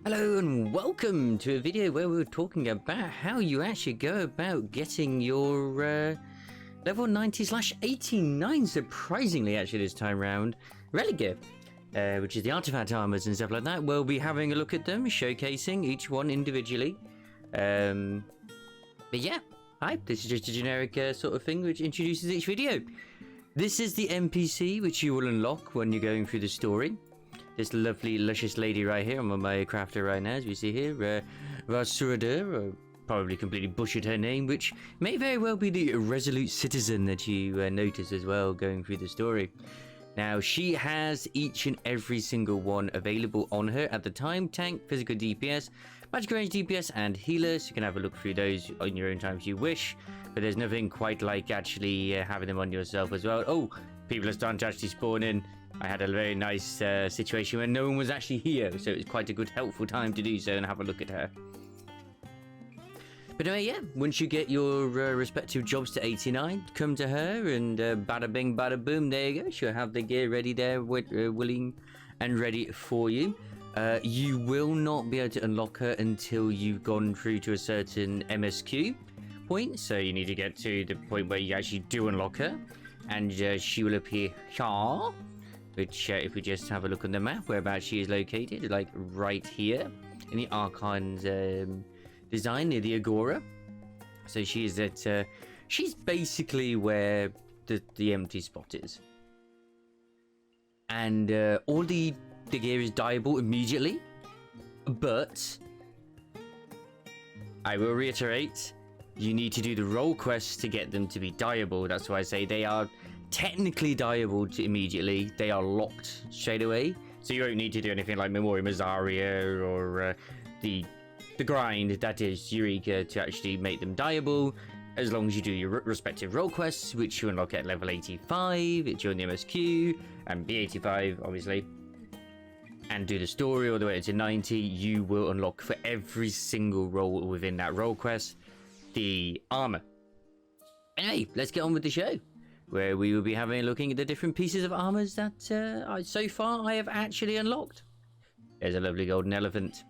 Hello and welcome to a video where we're talking about how you actually go about getting your level 90/89, surprisingly actually this time round, relic gear, which is the artifact armors and stuff like that. We'll be having a look at them, showcasing each one individually. But yeah, hi, this is just a generic sort of thing which introduces each video. This is the NPC which you will unlock when you're going through the story. This lovely, luscious lady right here. I'm on my crafter right now, as we see here. Rasurader, probably completely butchered her name, which may very well be the resolute citizen that you notice as well going through the story. Now, she has each and every single one available on her at the time. Tank, physical DPS, magic range DPS, and healer. So you can have a look through those on your own time if you wish. But there's nothing quite like actually having them on yourself as well. Oh, people are starting to actually spawn in. I had a very nice situation where no one was actually here, so it was quite a good, helpful time to do so and have a look at her. But anyway, yeah, once you get your respective jobs to 89, come to her and bada bing, bada boom, there you go. She'll have the gear ready there, willing and ready for you. You will not be able to unlock her until you've gone through to a certain MSQ point, so you need to get to the point where you actually do unlock her, and she will appear here. Which, if we just have a look on the map, whereabouts she is located, like right here in the Archon's design near the Agora. So she is at, she's basically where the empty spot is. And all the gear is dyeable immediately, but I will reiterate, you need to do the role quests to get them to be dyeable. That's why I say they are technically dyeable immediately. They are locked straight away, so you won't need to do anything like Memoria Mazzaria or the grind that is Eureka to actually make them dyeable, as long as you do your respective role quests, which you unlock at level 85 during the MSQ and B85 obviously, and do the story all the way to 90. You will unlock for every single role within that role quest the armor. Anyway, let's get on with the show, where we will be having a looking at the different pieces of armors that so far I have actually unlocked. There's a lovely golden elephant.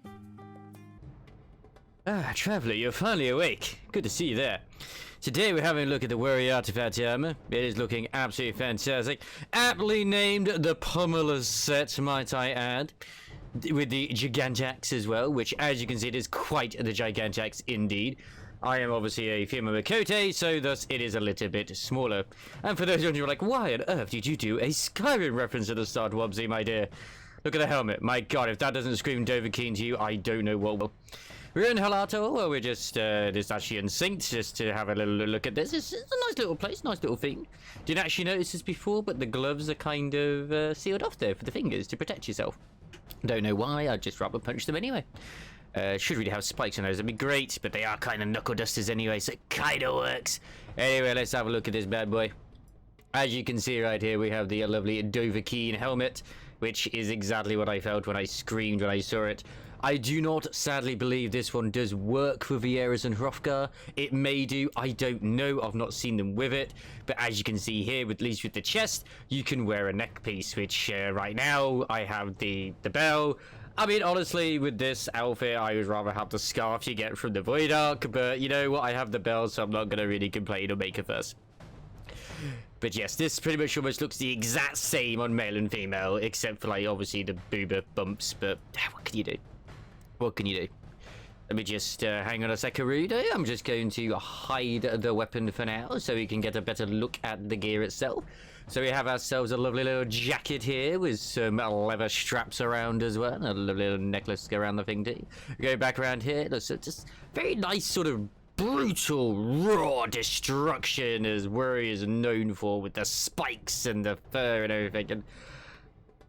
Ah, Traveller, you're finally awake. Good to see you there. Today we're having a look at the Warrior Artifact armor. It is looking absolutely fantastic. Aptly named the Pummeler's set, might I add. With the Gigantax as well, which as you can see it is quite the Gigantax indeed. I am obviously a Fuma Makote, so thus it is a little bit smaller. And for those of you who are like, why on earth did you do a Skyrim reference at the start, Wobbsy, my dear? Look at the helmet. My god, if that doesn't scream Dovahkiin to you, I don't know what will. We're in Halato, well, we're just actually in synced, just to have a little look at this. It's a nice little place, nice little thing. Didn't actually notice this before, but the gloves are kind of sealed off there for the fingers to protect yourself. Don't know why, I'd just rather punch them anyway. Should really have spikes on those, that'd be great, but they are kind of knuckle dusters anyway, so it kind of works. Anyway, let's have a look at this bad boy. As you can see right here, we have the lovely Dovahkiin helmet, which is exactly what I felt when I screamed when I saw it. I do not sadly believe this one does work with Vieras and Hrothgar. It may do, I don't know, I've not seen them with it, but as you can see here, at least with the chest, you can wear a neck piece, which right now I have the bell. I mean, honestly, with this outfit, I would rather have the scarf you get from the Void Ark, but you know what, I have the bell, so I'm not going to really complain or make a fuss. But yes, this pretty much almost looks the exact same on male and female, except for, like, obviously the boober bumps, but what can you do? What can you do? Let me just hang on a second, Rudo. I'm just going to hide the weapon for now, so we can get a better look at the gear itself. So we have ourselves a lovely little jacket here with some leather straps around as well, and a lovely little necklace around the thing too. Go back around here, so just very nice sort of brutal, raw destruction as Warriors are known for, with the spikes and the fur and everything. And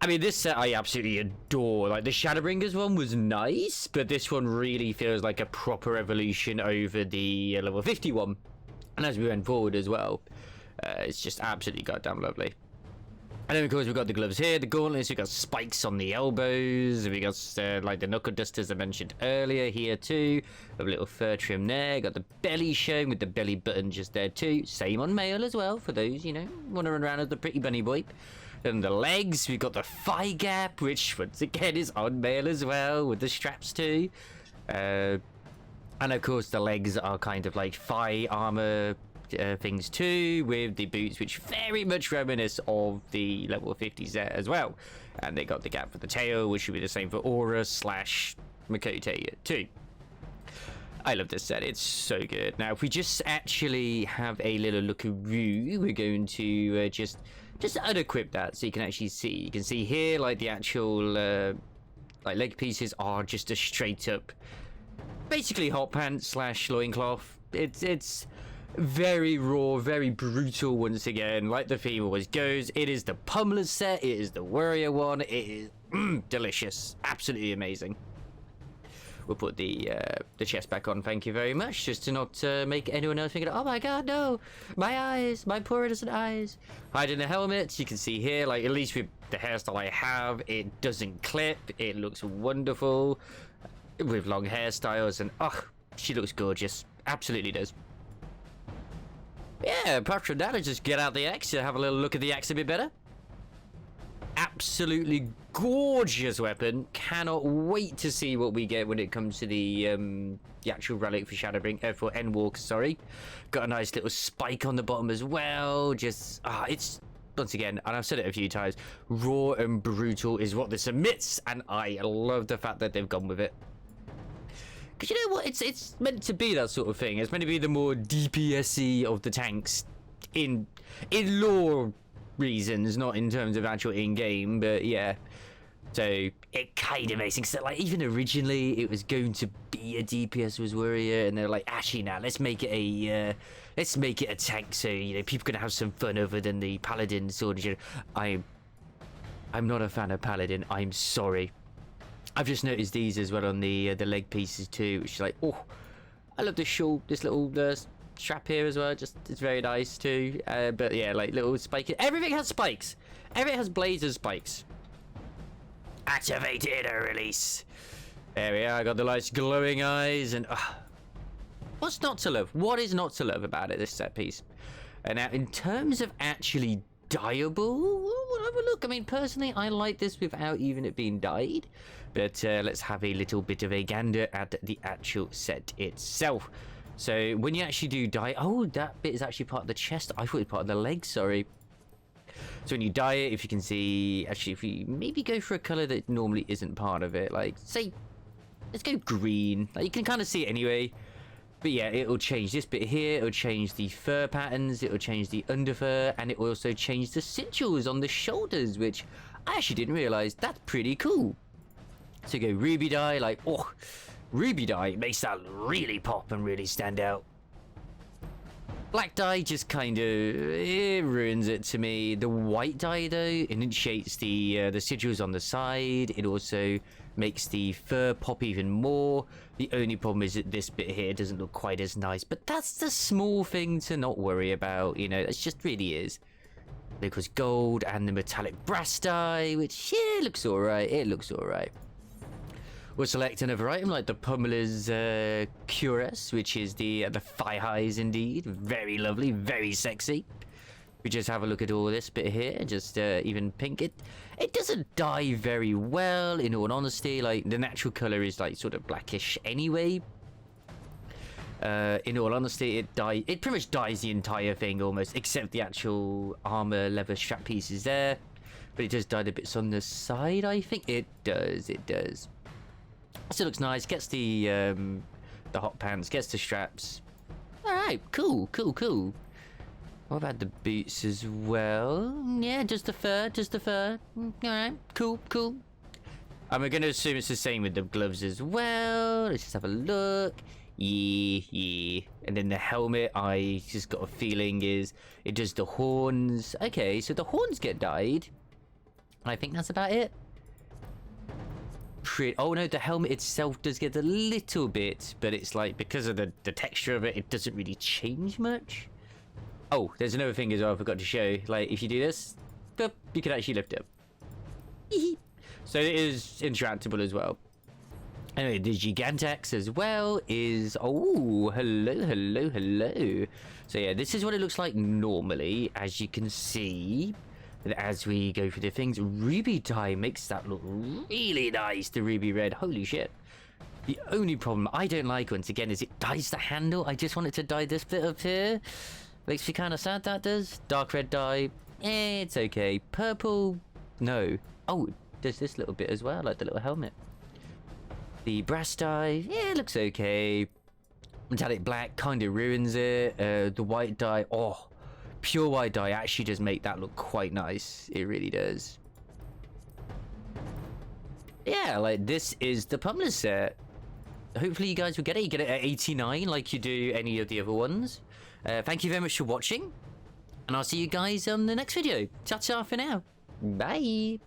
I mean, this set I absolutely adore. Like, the Shadowbringers one was nice, but this one really feels like a proper evolution over the level 51. And as we went forward as well, it's just absolutely goddamn lovely. And then, of course, we've got the gloves here, the gauntlets, we've got spikes on the elbows, we got, like, the knuckle dusters I mentioned earlier here, too. A little fur trim there, got the belly shown with the belly button just there, too. Same on male as well, for those, you know, want to run around as the pretty bunny boy. And the legs, we've got the thigh gap, which once again is on mail as well, with the straps too. And of course the legs are kind of like thigh armor things too, with the boots, which very much reminisce of the level 50s there as well. And they got the gap for the tail, which should be the same for Aura / Makote too. I love this set, it's so good. Now if we just actually have a little lookaroo, we're going to just unequip that so you can actually see. You can see here like the actual like leg pieces are just a straight up basically hot pants / loincloth. It's very raw, very brutal once again, like the theme always goes. It is the Pummeler set, it is the Warrior one, it is delicious, absolutely amazing. We'll put the chest back on, thank you very much, just to not make anyone else think, oh my god, no, my eyes, my poor innocent eyes. Hiding the helmet, you can see here, like, at least with the hairstyle I have, it doesn't clip, it looks wonderful, with long hairstyles, and oh, she looks gorgeous, absolutely does. Yeah, apart from that, I just get out the axe to have a little look at the axe a bit better. Absolutely gorgeous weapon. Cannot wait to see what we get when it comes to the actual relic for for Endwalker, sorry. Got a nice little spike on the bottom as well. Just it's once again, and I've said it a few times, raw and brutal is what this emits, and I love the fact that they've gone with it. Because you know what, it's meant to be that sort of thing. It's meant to be the more DPS-y of the tanks in lore reasons, not in terms of actual in-game, but yeah. So it kind of makes sense. Like, even originally it was going to be a DPS was warrior, and they're like, actually now let's make it a tank, so you know people can have some fun other than the paladin sword. You know, I'm not a fan of paladin, I'm sorry. I've just noticed these as well on the leg pieces too, which is like, oh, I love this shawl, this little strap here as well. Just it's very nice too. But yeah, like little spike. Everything has spikes. Everything has blades and spikes. Activated or release. There we are. I got the nice glowing eyes, and what's not to love? What is not to love about it? This set piece. And now, in terms of actually dyeable, we'll have a look. I mean, personally, I like this without even it being dyed. But let's have a little bit of a gander at the actual set itself. So when you actually do dye, oh, that bit is actually part of the chest. I thought it was part of the leg, sorry. So when you dye it, if you can see, actually, if you maybe go for a color that normally isn't part of it, like, say, let's go green. Like, you can kind of see it anyway. But yeah, it'll change this bit here, it'll change the fur patterns, it'll change the underfur, and it will also change the sigils on the shoulders, which I actually didn't realize. That's pretty cool. So you go ruby dye, like, oh, ruby dye makes that really pop and really stand out. Black dye just kind of, it ruins it to me. The white dye, though, initiates the sigils on the side. It also makes the fur pop even more. The only problem is that this bit here doesn't look quite as nice, but that's the small thing to not worry about, you know, it just really is. Because gold and the metallic brass dye, which, yeah, looks alright, it looks alright. We'll select another item like the Pummeler's Cuirass, which is the thigh highs indeed. Very lovely, very sexy. We just have a look at all this bit here, just even pink. It doesn't dye very well, in all honesty. Like, the natural color is like sort of blackish anyway. In all honesty, it pretty much dyes the entire thing almost, except the actual armor leather strap pieces there. But it does dye the bits on the side, I think. It does. Still looks nice. Gets the hot pants, gets the straps. Alright, cool. What about the boots as well? Yeah, just the fur. Alright, cool. I'm gonna assume it's the same with the gloves as well. Let's just have a look. Yeah. And then the helmet, I just got a feeling is it does the horns. Okay, so the horns get dyed. I think that's about it. Oh no, the helmet itself does get a little bit, but it's like, because of the texture of it, it doesn't really change much. Oh, there's another thing as well I forgot to show. Like, if you do this, you can actually lift it. So it is interactable as well. Anyway, the Gigantex as well is... Oh, hello. So yeah, this is what it looks like normally, as you can see. And as we go through the things, ruby dye makes that look really nice, the ruby red. Holy shit. The only problem I don't like, once again, is it dyes the handle. I just want it to dye this bit up here. Makes me kind of sad, that does. Dark red dye, it's okay. Purple, no. Oh, there's this little bit as well, like the little helmet. The brass dye, yeah, it looks okay. Metallic black kind of ruins it. The white dye, oh, pure white dye actually does make that look quite nice. It really does. Yeah, like, this is the Pummelers set. Hopefully you guys will get it. You get it at 89 like you do any of the other ones. Thank you very much for watching. And I'll see you guys on the next video. Ta-ta for now. Bye.